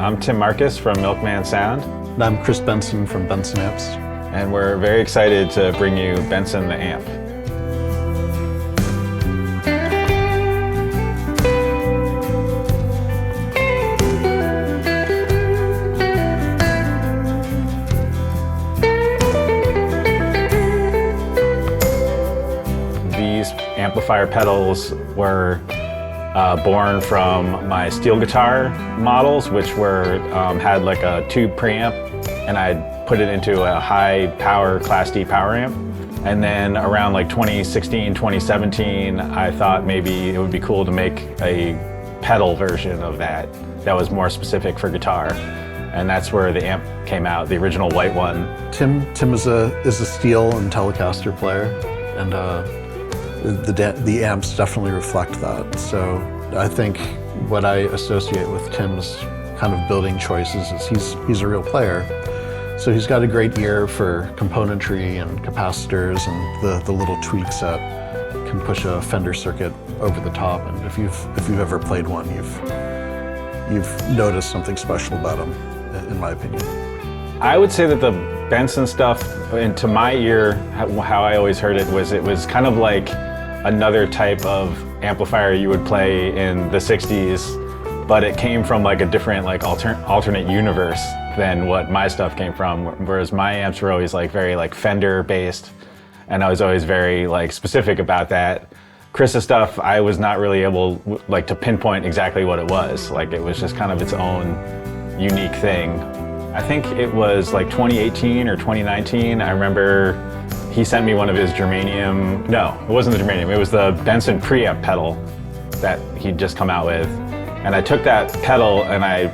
I'm Tim Marcus from Milkman Sound. And I'm Chris Benson from Benson Amps. And we're very excited to bring you Benson the Amp. These amplifier pedals were born from my steel guitar models, which were had like a tube preamp, and I put it into a high power Class D power amp. And then around like 2016, 2017, I thought maybe it would be cool to make a pedal version of that was more specific for guitar. And that's where the amp came out, the original white one. Tim is a steel and Telecaster player, and the amps definitely reflect that. So I think what I associate with Tim's kind of building choices is he's a real player. So he's got a great ear for componentry and capacitors and the little tweaks that can push a Fender circuit over the top. And if you've ever played one, you've noticed something special about him, in my opinion. I would say that the Benson stuff, and to my ear, how I always heard it was kind of like another type of amplifier you would play in the 60s, but it came from like a different like alternate universe than what my stuff came from, whereas my amps were always like very like Fender based, and I was always very like specific about that. Chris's stuff, I was not really able like to pinpoint exactly what it was. Like it was just kind of its own unique thing. I think it was like 2018 or 2019. I remember he sent me one of his germanium, no, it wasn't the germanium, it was the Benson preamp pedal that he'd just come out with. And I took that pedal and I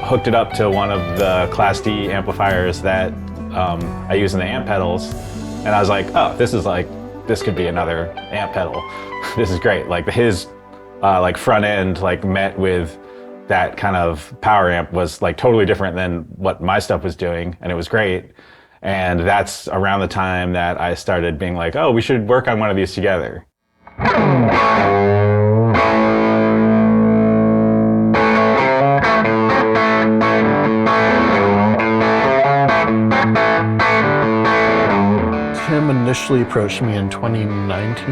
hooked it up to one of the Class D amplifiers that I use in the amp pedals. And I was like, oh, this could be another amp pedal. This is great. Like his like front end like met with that kind of power amp was like totally different than what my stuff was doing, and it was great. And that's around the time that I started being like, oh, we should work on one of these together. Tim initially approached me in 2019,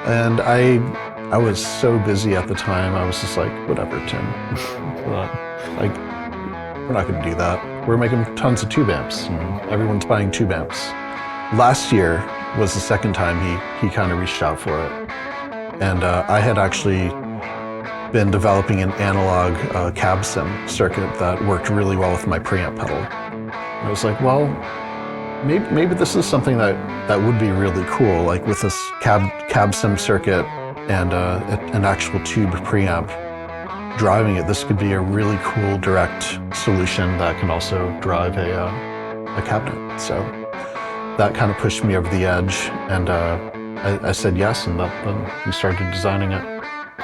and I was so busy at the time. I was just like, whatever, Tim. Like, we're not going to do that. We're making tons of tube amps, and everyone's buying tube amps. Last year was the second time he kind of reached out for it. And I had actually been developing an analog cab sim circuit that worked really well with my preamp pedal. And I was like, well, maybe this is something that would be really cool, like with this cab sim circuit and an actual tube preamp driving it. This could be a really cool direct solution that can also drive a cabinet. So that kind of pushed me over the edge, and I said yes, and then we started designing it.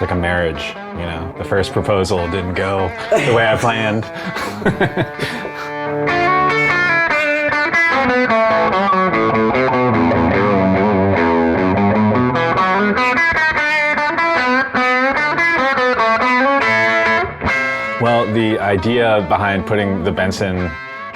Like a marriage, you know, the first proposal didn't go the way I planned. Well, the idea behind putting the Benson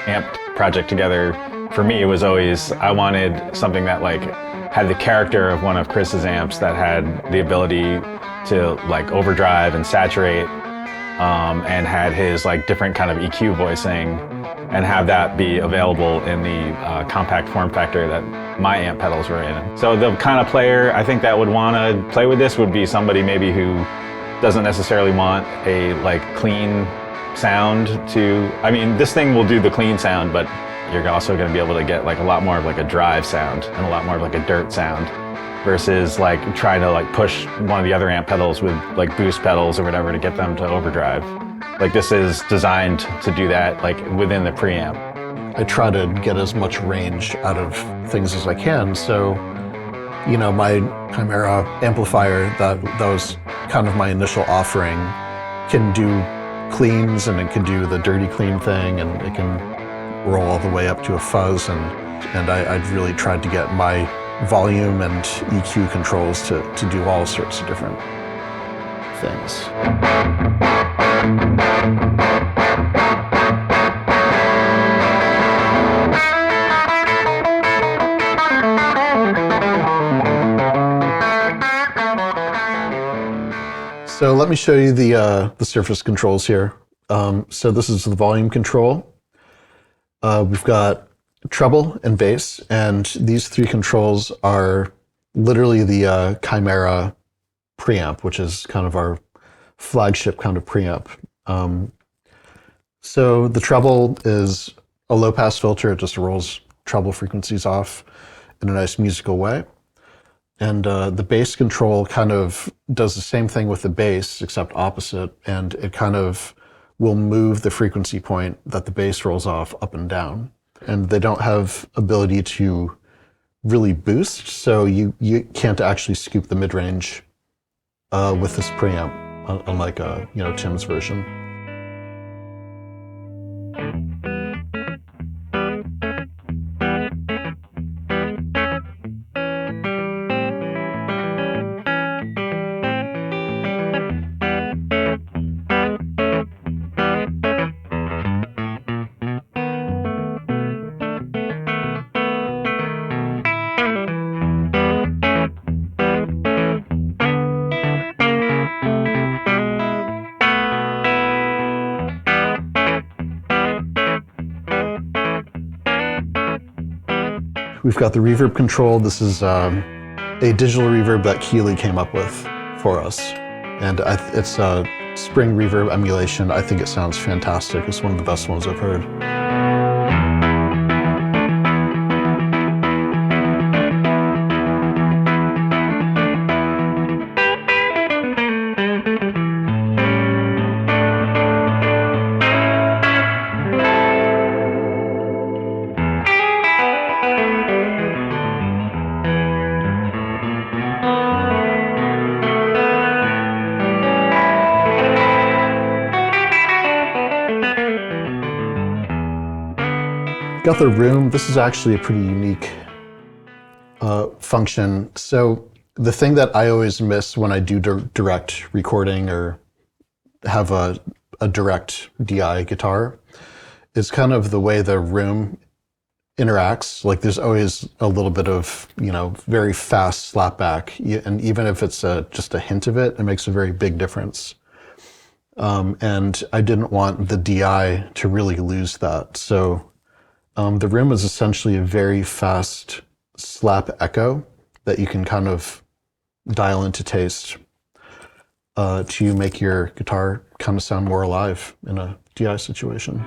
amp project together, for me, was always, I wanted something that like had the character of one of Chris's amps, that had the ability to like overdrive and saturate, and had his like different kind of EQ voicing, and have that be available in the compact form factor that my amp pedals were in. So the kind of player I think that would want to play with this would be somebody maybe who doesn't necessarily want a like clean sound to, I mean, this thing will do the clean sound, but you're also going to be able to get like a lot more of like a drive sound and a lot more of like a dirt sound, versus like trying to like push one of the other amp pedals with like boost pedals or whatever to get them to overdrive. Like this is designed to do that like within the preamp. I try to get as much range out of things as I can. So, you know, my Chimera amplifier, that was kind of my initial offering, can do cleans, and it can do the dirty clean thing, and it can roll all the way up to a fuzz, and I'd really tried to get my volume and EQ controls to do all sorts of different things. So let me show you the surface controls here. So this is the volume control. We've got treble and bass, and these three controls are literally the Chimera preamp, which is kind of our flagship kind of preamp. So the treble is a low-pass filter. It just rolls treble frequencies off in a nice musical way. And the bass control kind of does the same thing with the bass, except opposite, and it kind of will move the frequency point that the bass rolls off up and down. And they don't have ability to really boost, so you can't actually scoop the mid-range with this preamp, unlike Tim's version. We've got the reverb control. This is a digital reverb that Keeley came up with for us. And it's a Spring reverb emulation. I think it sounds fantastic. It's one of the best ones I've heard. Got the room. This is actually a pretty unique function. So the thing that I always miss when I do direct recording or have a direct DI guitar is kind of the way the room interacts. Like there's always a little bit of, very fast slapback. And even if it's just a hint of it, it makes a very big difference. And I didn't want the DI to really lose that. So the room is essentially a very fast slap echo that you can kind of dial into taste to make your guitar kind of sound more alive in a DI situation.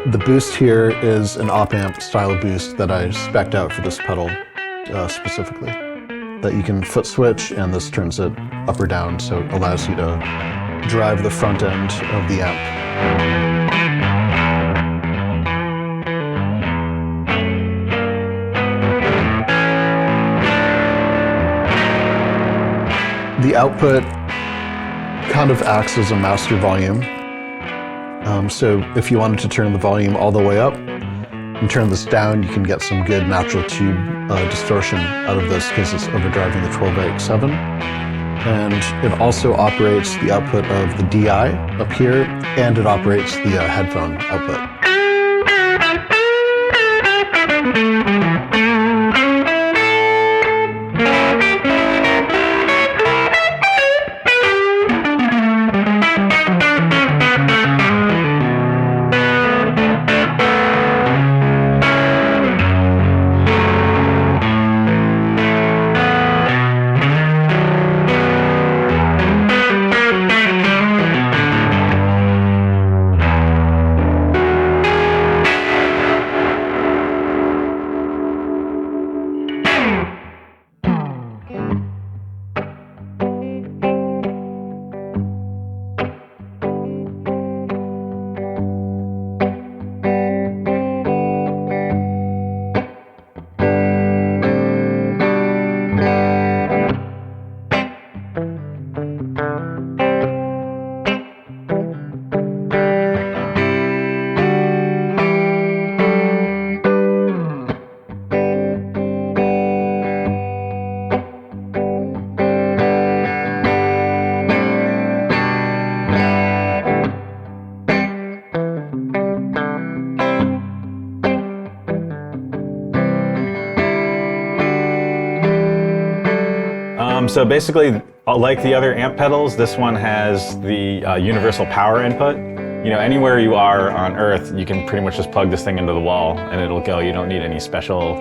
The boost here is an op-amp style boost that I spec'd out for this pedal specifically. That you can foot switch, and this turns it up or down, so it allows you to drive the front end of the amp. The output kind of acts as a master volume. So if you wanted to turn the volume all the way up and turn this down, you can get some good natural tube distortion out of this because it's overdriving the 12x7. And it also operates the output of the DI up here, and it operates the headphone output. So basically, like the other amp pedals, this one has the universal power input. You know, anywhere you are on Earth, you can pretty much just plug this thing into the wall and it'll go. You don't need any special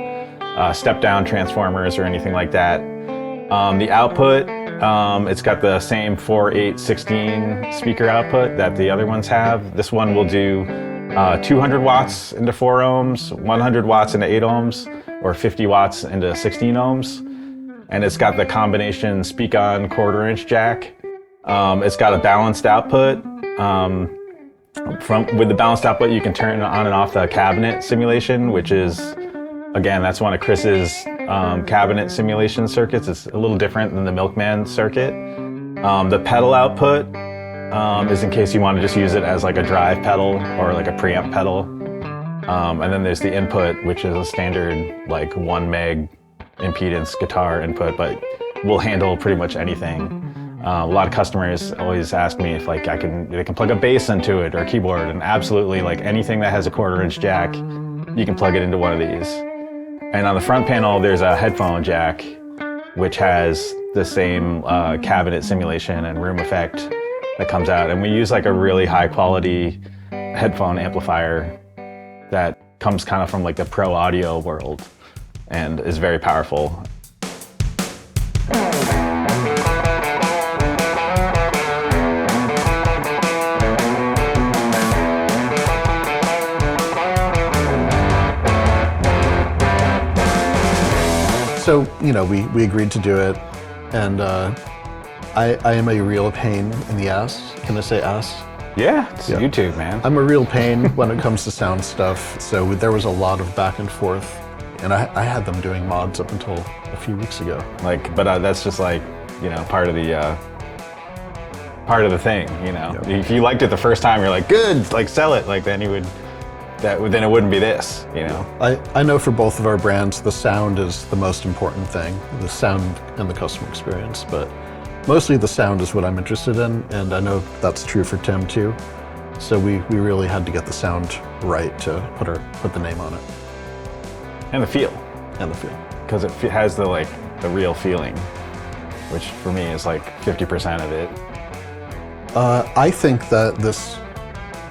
step-down transformers or anything like that. The output, it's got the same 4, 8, 16 speaker output that the other ones have. This one will do 200 watts into 4 ohms, 100 watts into 8 ohms, or 50 watts into 16 ohms. And it's got the combination speak-on 1/4 inch jack. It's got a balanced output. With the balanced output, you can turn on and off the cabinet simulation, which is, again, that's one of Chris's cabinet simulation circuits. It's a little different than the Milkman circuit. The pedal output is in case you want to just use it as like a drive pedal or like a preamp pedal. And then there's the input, which is a standard like 1 meg impedance guitar input, but will handle pretty much anything. A lot of customers always ask me if like they can plug a bass into it or a keyboard, and absolutely, like anything that has a 1/4 inch jack, you can plug it into one of these. And on the front panel, there's a headphone jack, which has the same cabinet simulation and room effect that comes out. And we use like a really high quality headphone amplifier that comes kind of from like the pro audio world and is very powerful. So, you know, we agreed to do it, and I am a real pain in the ass. Can I say ass? Yeah, it's YouTube, man. I'm a real pain when it comes to sound stuff, so there was a lot of back and forth, and I had them doing mods up until a few weeks ago. Like, but that's just like, you know, part of the thing, you know. Yep. If you liked it the first time, you're like, good, like sell it, like then then it wouldn't be this, you know. I know for both of our brands, the sound is the most important thing, the sound and the customer experience, but mostly the sound is what I'm interested in, and I know that's true for Tim too. So we really had to get the sound right to put the name on it. And the feel. And the feel. Because it has the real feeling, which for me is like 50% of it. I think that this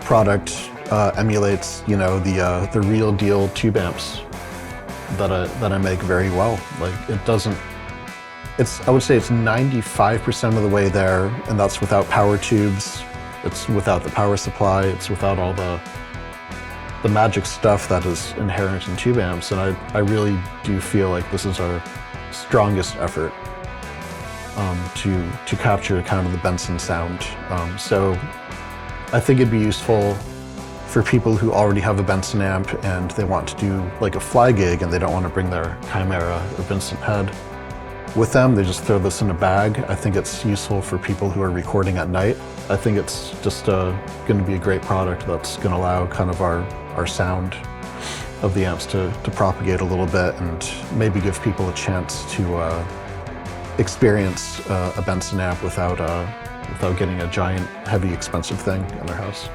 product emulates, you know, the real deal tube amps that I make very well. Like it doesn't. I would say it's 95% of the way there, and that's without power tubes. It's without the power supply. It's without all the magic stuff that is inherent in tube amps. And I really do feel like this is our strongest effort to capture kind of the Benson sound. So I think it'd be useful for people who already have a Benson amp and they want to do like a fly gig and they don't want to bring their Chimera or Benson head with them. They just throw this in a bag. I think it's useful for people who are recording at night. I think it's just going to be a great product that's going to allow kind of our sound of the amps to propagate a little bit and maybe give people a chance to experience a Benson amp without getting a giant, heavy, expensive thing in their house.